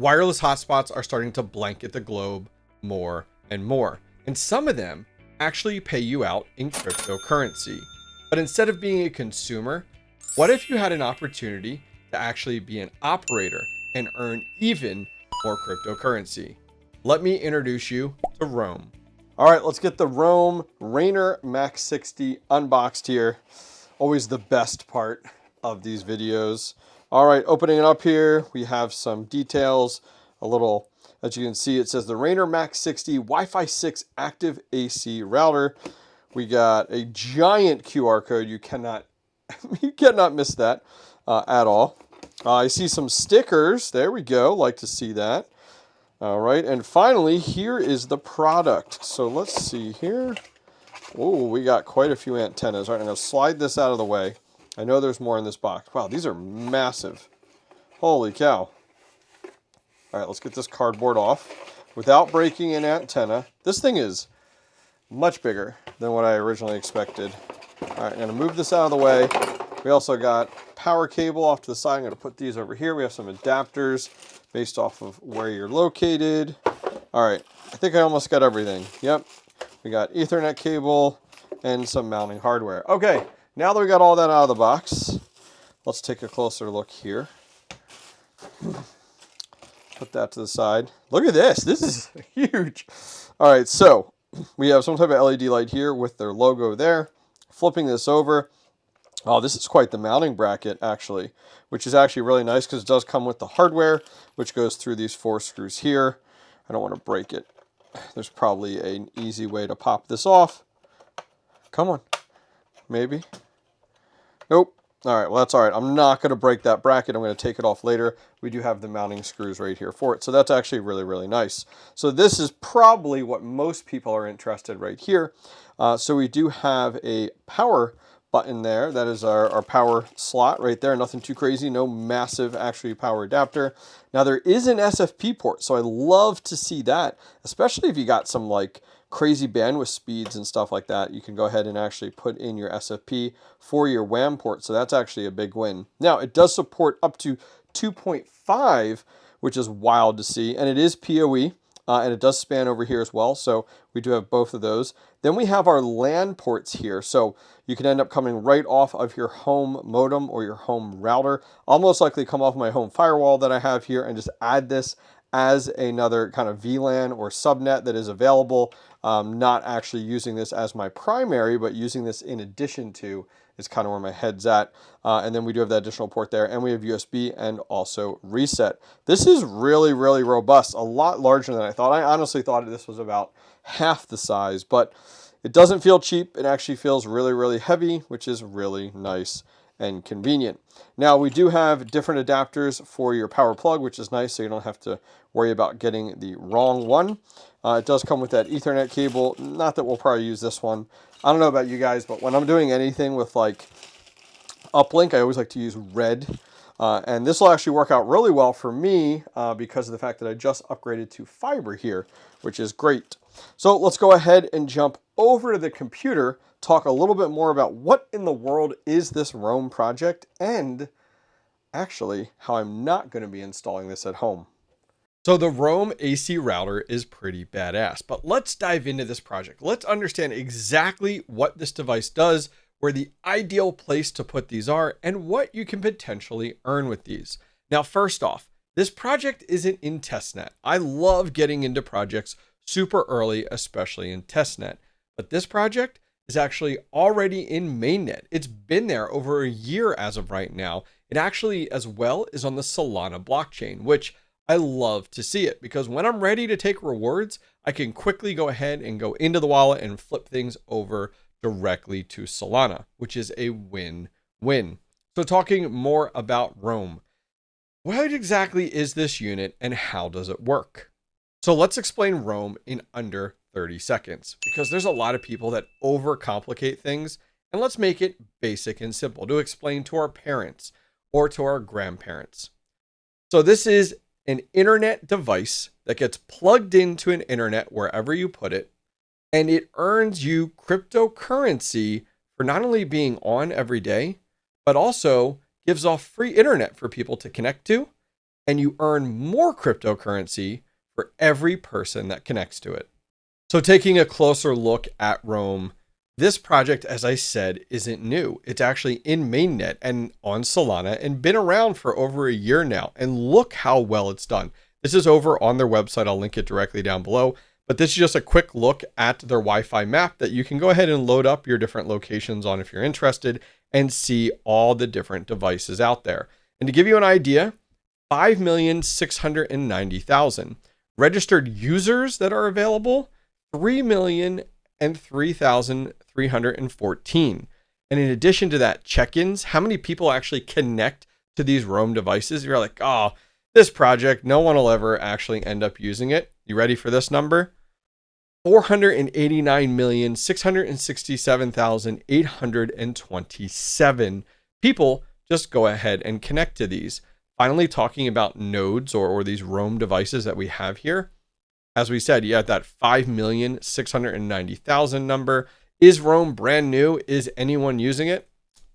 Wireless hotspots are starting to blanket the globe more and more, and some of them actually pay you out in cryptocurrency. But instead of being a consumer, what if you had an opportunity to actually be an operator and earn even more cryptocurrency? Let me introduce you to Roam. All right, let's get the Roam Rainier MAX60 unboxed here. Always the best part of these videos. All right, opening it up here, we have some details, a little, as you can see, it says the Rainier MAX60 Wi-Fi 6 active AC router. We got a giant QR code. You cannot miss that at all. I see some stickers. There we go. Like to see that. All right, and finally, here is the product. So let's see here. Oh, we got quite a few antennas. All right, I'm going to slide this out of the way. I know there's more in this box. Wow, these are massive. Holy cow. All right, let's get this cardboard off without breaking an antenna. This thing is much bigger than what I originally expected. All right, I'm going to move this out of the way. We also got power cable off to the side. I'm going to put these over here. We have some adapters based off of where you're located. All right, I think I almost got everything. Yep, we got Ethernet cable and some mounting hardware. Okay, now that we got all that out of the box, let's take a closer look here. Put that to the side. Look at this. This is huge. All right, so we have some type of LED light here with their logo there. Flipping this over. Oh, this is quite the mounting bracket, actually, which is actually really nice because it does come with the hardware, which goes through these 4 screws here. I don't want to break it. There's probably an easy way to pop this off. Come on. Maybe. Nope. All right, well, that's all right. I'm not going to break that bracket. I'm going to take it off later. We do have the mounting screws right here for it. So that's actually really, really nice. So this is probably what most people are interested right here. So we do have a power button there. That is our power slot right there. Nothing too crazy. No massive actually power adapter. Now there is an SFP port, so I love to see that, especially if you got some like crazy bandwidth speeds and stuff like that. You can go ahead and actually put in your SFP for your WAN port, so that's actually a big win. Now it does support up to 2.5, which is wild to see, and it is PoE. And it does span over here as well, so we do have both of those. Then we have our LAN ports here, so you can end up coming right off of your home modem or your home router. I'll most likely come off my home firewall that I have here and just add this as another kind of VLAN or subnet that is available. Not actually using this as my primary, but using this in addition to is kind of where my head's at. And then we do have that additional port there, and we have USB and also reset. This is really, really robust, a lot larger than I thought. I honestly thought this was about half the size, but it doesn't feel cheap. It actually feels really, really heavy, which is really nice and convenient. Now we do have different adapters for your power plug, which is nice, so you don't have to worry about getting the wrong one. It does come with that Ethernet cable. Not that we'll probably use this one. I don't know about you guys, but when I'm doing anything with like uplink, I always like to use red. And this will actually work out really well for me because of the fact that I just upgraded to fiber here, which is great. So let's go ahead and jump over to the computer, talk a little bit more about what in the world is this Roam project, and actually how I'm not going to be installing this at home. So the Roam AC router is pretty badass, but let's dive into this project. Let's understand exactly what this device does, where the ideal place to put these are, and what you can potentially earn with these. Now, first off, this project isn't in testnet. I love getting into projects super early, especially in testnet, but this project is actually already in MainNet. It's been there over a year as of right now. It actually as well is on the SOLANA blockchain, which I love to see it because when I'm ready to take rewards, I can quickly go ahead and go into the wallet and flip things over directly to Solana, which is a win-win. So talking more about Roam, what exactly is this unit and how does it work? So let's explain Roam in under 30 seconds because there's a lot of people that overcomplicate things, and let's make it basic and simple to explain to our parents or to our grandparents. So this is an internet device that gets plugged into an internet wherever you put it, and it earns you cryptocurrency for not only being on every day, but also gives off free internet for people to connect to and you earn more cryptocurrency for every person that connects to it. So taking a closer look at Roam, this project, as I said, isn't new. It's actually in MainNet and on Solana and been around for over a year now. And look how well it's done. This is over on their website. I'll link it directly down below. But this is just a quick look at their Wi-Fi map that you can go ahead and load up your different locations on if you're interested and see all the different devices out there. And to give you an idea, 5,690,000 registered users that are available, 3,003,314. And in addition to that, check-ins, how many people actually connect to these Roam devices? You're like, oh, this project, no one will ever actually end up using it. You ready for this number? 489,667,827 people just go ahead and connect to these. Finally, talking about nodes or these Roam devices that we have here. As we said, you have that 5,690,000 number. Is Roam brand new? Is anyone using it?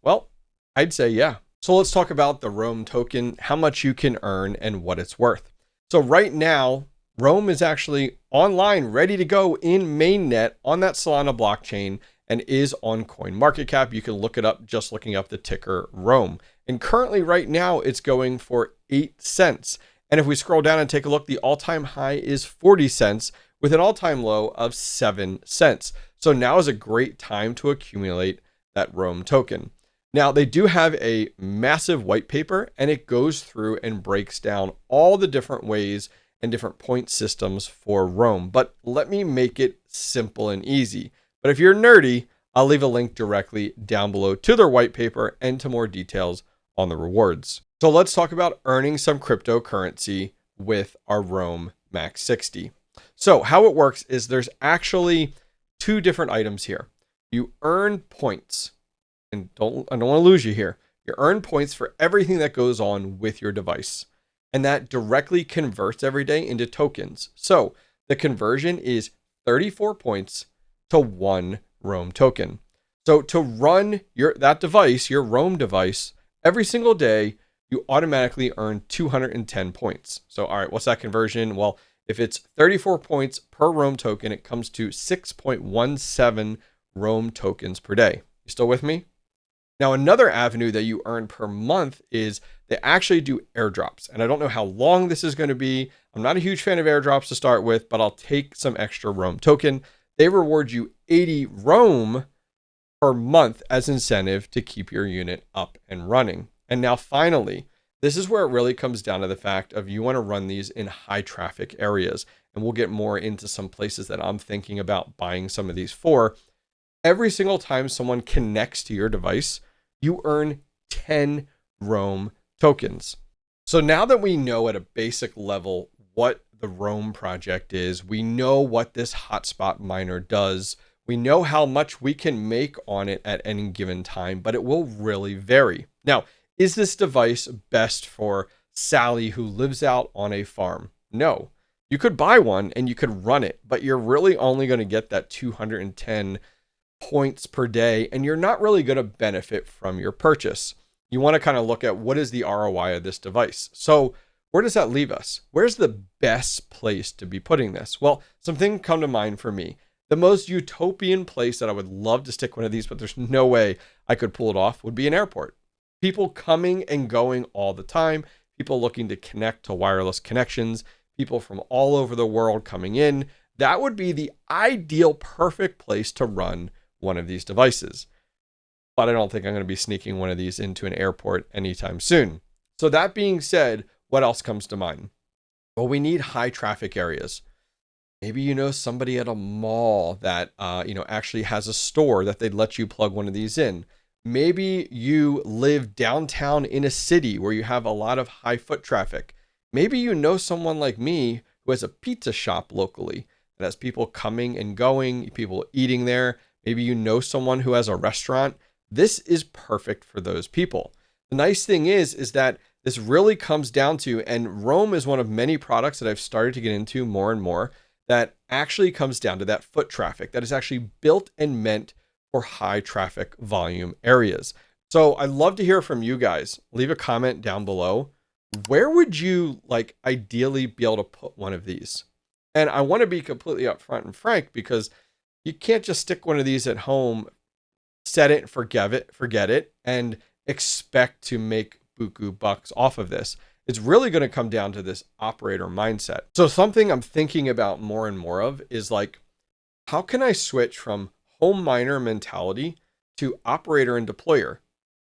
Well, I'd say yeah. So let's talk about the Roam token, how much you can earn and what it's worth. So right now, Roam is actually online, ready to go in MainNet on that Solana blockchain and is on CoinMarketCap. You can look it up just looking up the ticker Roam. And currently right now it's going for 8 cents. And if we scroll down and take a look, the all-time high is 40 cents with an all-time low of 7 cents. So now is a great time to accumulate that Roam token. Now, they do have a massive white paper, and it goes through and breaks down all the different ways and different point systems for Roam. But let me make it simple and easy. But if you're nerdy, I'll leave a link directly down below to their white paper and to more details on the rewards. So let's talk about earning some cryptocurrency with our Roam MAX60. So how it works is there's actually 2 different items here. You earn points. And I don't want to lose you here. You earn points for everything that goes on with your device. And that directly converts every day into tokens. So the conversion is 34 points to 1 Roam token. So to run that device, your Roam device, every single day, you automatically earn 210 points. So, all right, what's that conversion? Well, if it's 34 points per Roam token, it comes to 6.17 Roam tokens per day. You still with me? Now, another avenue that you earn per month is they actually do airdrops. And I don't know how long this is going to be. I'm not a huge fan of airdrops to start with, but I'll take some extra Roam token. They reward you 80 Roam per month as incentive to keep your unit up and running. And now finally, this is where it really comes down to the fact of you want to run these in high traffic areas. And we'll get more into some places that I'm thinking about buying some of these for. Every single time someone connects to your device, you earn 10 Roam tokens. So now that we know at a basic level what the Roam project is, we know what this hotspot miner does, we know how much we can make on it at any given time, but it will really vary. Now, is this device best for Sally who lives out on a farm? No. You could buy one and you could run it, but you're really only going to get that 210 points per day, and you're not really going to benefit from your purchase. You want to kind of look at what is the ROI of this device. So where does that leave us? Where's the best place to be putting this? Well, something come to mind for me. The most utopian place that I would love to stick one of these, but there's no way I could pull it off, would be an airport. People coming and going all the time, people looking to connect to wireless connections, people from all over the world coming in. That would be the ideal, perfect place to run one of these devices. But I don't think I'm going to be sneaking one of these into an airport anytime soon. So that being said, what else comes to mind? Well, we need high traffic areas. Maybe you know somebody at a mall that actually has a store that they'd let you plug one of these in. Maybe you live downtown in a city where you have a lot of high foot traffic. Maybe you know someone like me who has a pizza shop locally that has people coming and going, people eating there. Maybe you know someone who has a restaurant. This is perfect for those people. The nice thing is that this really comes down to, and Roam is one of many products that I've started to get into more and more, that actually comes down to that foot traffic that is actually built and meant for high traffic volume areas. So I'd love to hear from you guys. Leave a comment down below. where would you like ideally be able to put one of these? And I want to be completely upfront and frank because you can't just stick one of these at home, set it, forget it, and expect to make buku bucks off of this. It's really going to come down to this operator mindset. So something I'm thinking about more and more of is like, how can I switch from home miner mentality to operator and deployer?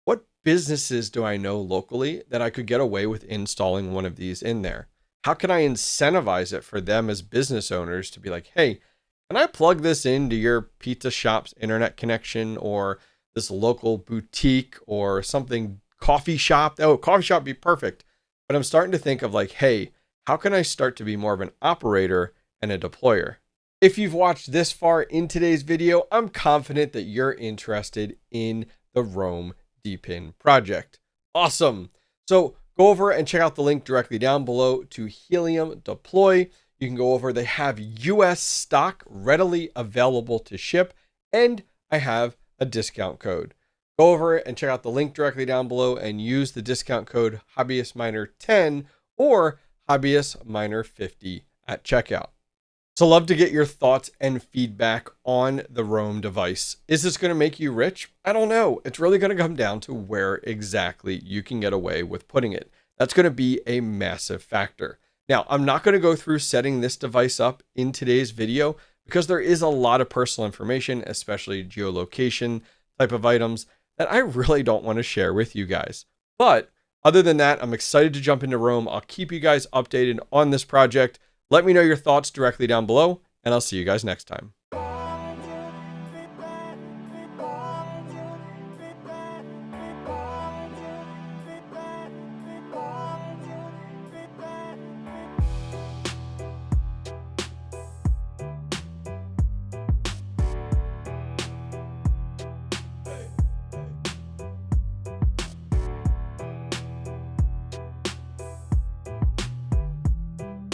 What businesses do I know locally that I could get away with installing one of these in there? How can I incentivize it for them as business owners to be like, hey, can I plug this into your pizza shop's internet connection or this local boutique or something, coffee shop? Oh, coffee shop would be perfect. But I'm starting to think of like, hey, how can I start to be more of an operator and a deployer? If you've watched this far in today's video, I'm confident that you're interested in the Roam DePIN project. Awesome. So go over and check out the link directly down below to Helium Deploy. You can go over, they have US stock readily available to ship, and I have a discount code. Go over and check out the link directly down below and use the discount code HobbyistMiner10 or HobbyistMiner50 at checkout. So love to get your thoughts and feedback on the Roam device. Is this going to make you rich? I don't know. It's really going to come down to where exactly you can get away with putting it. That's going to be a massive factor. Now, I'm not going to go through setting this device up in today's video because there is a lot of personal information, especially geolocation type of items, that I really don't want to share with you guys. But other than that, I'm excited to jump into Roam. I'll keep you guys updated on this project. Let me know your thoughts directly down below, and I'll see you guys next time.